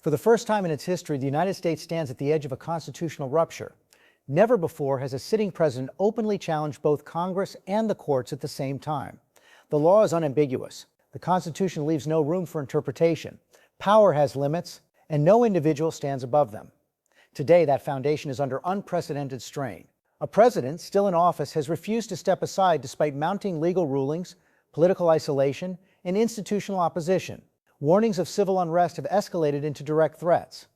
For the first time in its history, the United States stands at the edge of a constitutional rupture. Never before has a sitting president openly challenged both Congress and the courts at the same time. The law is unambiguous. The Constitution leaves no room for interpretation. Power has limits, and no individual stands above them. Today, that foundation is under unprecedented strain. A president, still in office, has refused to step aside despite mounting legal rulings, political isolation, and institutional opposition. Warnings of civil unrest have escalated into direct threats.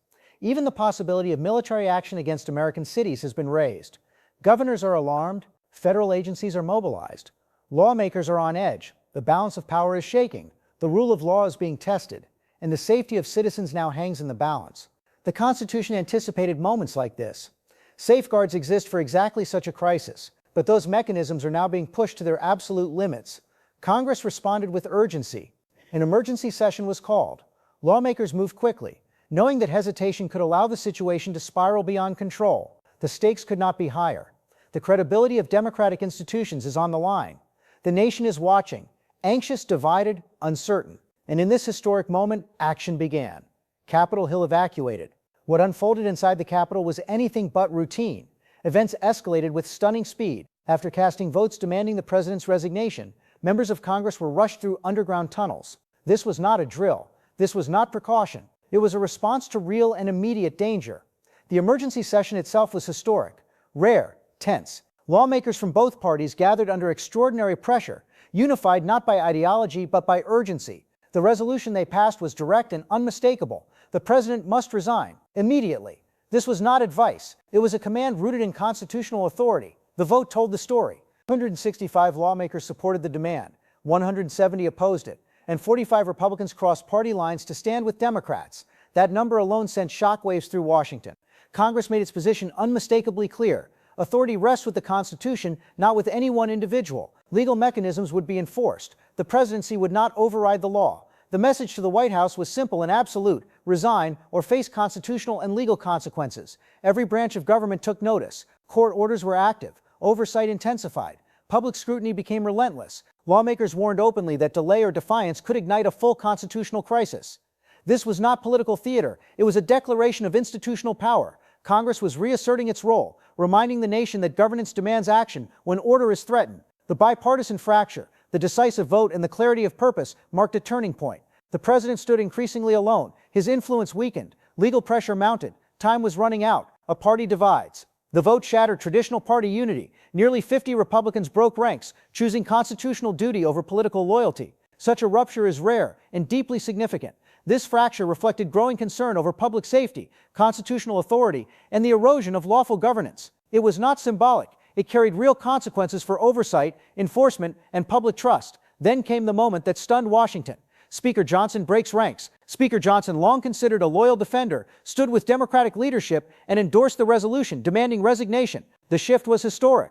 Even the possibility of military action against American cities has been raised. Governors are alarmed, federal agencies are mobilized. Lawmakers are on edge, the balance of power is shaking, the rule of law is being tested, and the safety of citizens now hangs in the balance. The Constitution anticipated moments like this. Safeguards exist for exactly such a crisis, but those mechanisms are now being pushed to their absolute limits. Congress responded with urgency. An emergency session was called. Lawmakers moved quickly, knowing that hesitation could allow the situation to spiral beyond control. The stakes could not be higher. The credibility of democratic institutions is on the line. The nation is watching, anxious, divided, uncertain. And in this historic moment, action began. Capitol Hill evacuated. What unfolded inside the Capitol was anything but routine. Events escalated with stunning speed. After casting votes demanding the president's resignation, members of Congress were rushed through underground tunnels. This was not a drill. This was not precaution. It was a response to real and immediate danger. The emergency session itself was historic, rare, tense. Lawmakers from both parties gathered under extraordinary pressure, unified not by ideology but by urgency. The resolution they passed was direct and unmistakable. The president must resign, immediately. This was not advice. It was a command rooted in constitutional authority. The vote told the story. 165 lawmakers supported the demand, 170 opposed it, and 45 Republicans crossed party lines to stand with Democrats. That number alone sent shockwaves through Washington. Congress made its position unmistakably clear. Authority rests with the Constitution, not with any one individual. Legal mechanisms would be enforced. The presidency would not override the law. The message to the White House was simple and absolute: resign or face constitutional and legal consequences. Every branch of government took notice. Court orders were active. Oversight intensified. Public scrutiny became relentless. Lawmakers warned openly that delay or defiance could ignite a full constitutional crisis. This was not political theater. It was a declaration of institutional power. Congress was reasserting its role, reminding the nation that governance demands action when order is threatened. The bipartisan fracture, the decisive vote, and the clarity of purpose marked a turning point. The president stood increasingly alone. His influence weakened. Legal pressure mounted. Time was running out. A party divides. The vote shattered traditional party unity. Nearly 50 Republicans broke ranks, choosing constitutional duty over political loyalty. Such a rupture is rare and deeply significant. This fracture reflected growing concern over public safety, constitutional authority, and the erosion of lawful governance. It was not symbolic. It carried real consequences for oversight, enforcement, and public trust. Then came the moment that stunned Washington. Speaker Johnson breaks ranks. Speaker Johnson, long considered a loyal defender, stood with Democratic leadership and endorsed the resolution demanding resignation. The shift was historic.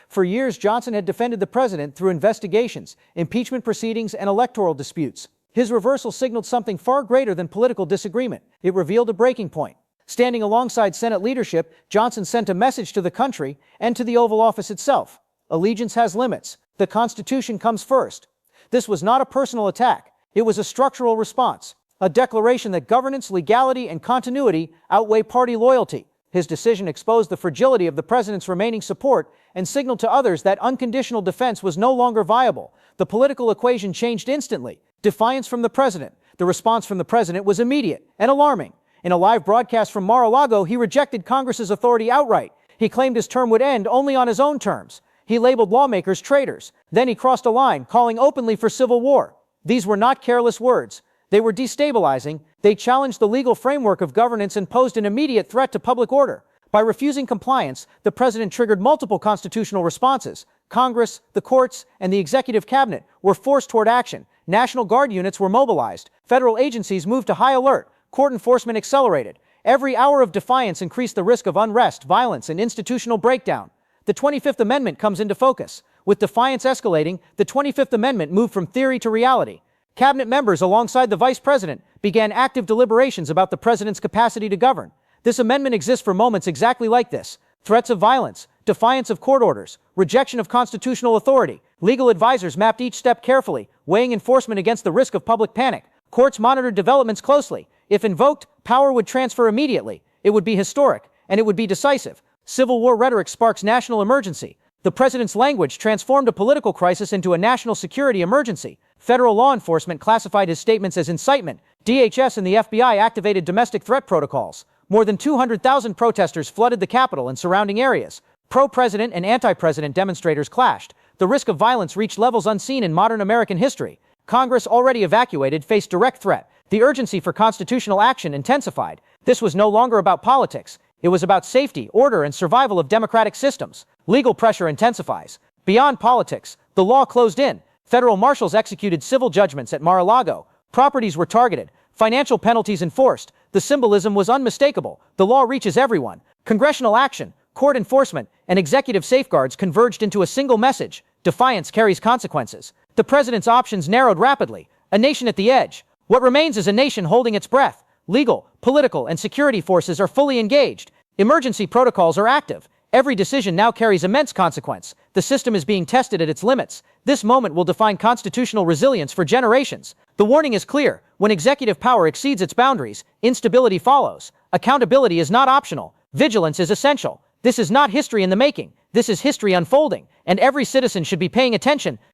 For years, Johnson had defended the president through investigations, impeachment proceedings, and electoral disputes. His reversal signaled something far greater than political disagreement. It revealed a breaking point. Standing alongside Senate leadership, Johnson sent a message to the country and to the Oval Office itself. Allegiance has limits. The Constitution comes first. This was not a personal attack. It was a structural response, a declaration that governance, legality, and continuity outweigh party loyalty. His decision exposed the fragility of the president's remaining support and signaled to others that unconditional defense was no longer viable. The political equation changed instantly. Defiance from the president. The response from the president was immediate and alarming. In a live broadcast from Mar-a-Lago, he rejected Congress's authority outright. He claimed his term would end only on his own terms. He labeled lawmakers traitors. Then he crossed a line, calling openly for civil war. These were not careless words. They were destabilizing. They challenged the legal framework of governance and posed an immediate threat to public order. By refusing compliance, the president triggered multiple constitutional responses. Congress, the courts, and the executive cabinet were forced toward action. National Guard units were mobilized. Federal agencies moved to high alert. Court enforcement accelerated. Every hour of defiance increased the risk of unrest, violence, and institutional breakdown. The 25th Amendment comes into focus. With defiance escalating, the 25th Amendment moved from theory to reality. Cabinet members, alongside the vice president, began active deliberations about the president's capacity to govern. This amendment exists for moments exactly like this: threats of violence, defiance of court orders, rejection of constitutional authority. Legal advisors mapped each step carefully, weighing enforcement against the risk of public panic. Courts monitored developments closely. If invoked, Power would transfer immediately. It would be historic, and it would be decisive. Civil war rhetoric sparks national emergency. The president's language transformed a political crisis into a national security emergency. Federal law enforcement classified his statements as incitement. DHS and the FBI activated domestic threat protocols. More than 200,000 protesters flooded the Capitol and surrounding areas. Pro-president and anti-president demonstrators clashed. The risk of violence reached levels unseen in modern American history. Congress, already evacuated, faced direct threat. The urgency for constitutional action intensified. This was no longer about politics. It was about safety, order, and survival of democratic systems. Legal pressure intensifies. Beyond politics, the law closed in. Federal marshals executed civil judgments at Mar-a-Lago. Properties were targeted. Financial penalties enforced. The symbolism was unmistakable. The law reaches everyone. Congressional action, court enforcement, and executive safeguards converged into a single message. Defiance carries consequences. The president's options narrowed rapidly. A nation at the edge. What remains is a nation holding its breath. Legal, political, and security forces are fully engaged. Emergency protocols are active. Every decision now carries immense consequence. The system is being tested at its limits. This moment will define constitutional resilience for generations. The warning is clear. When executive power exceeds its boundaries, instability follows. Accountability is not optional. Vigilance is essential. This is not history in the making. This is history unfolding, and every citizen should be paying attention.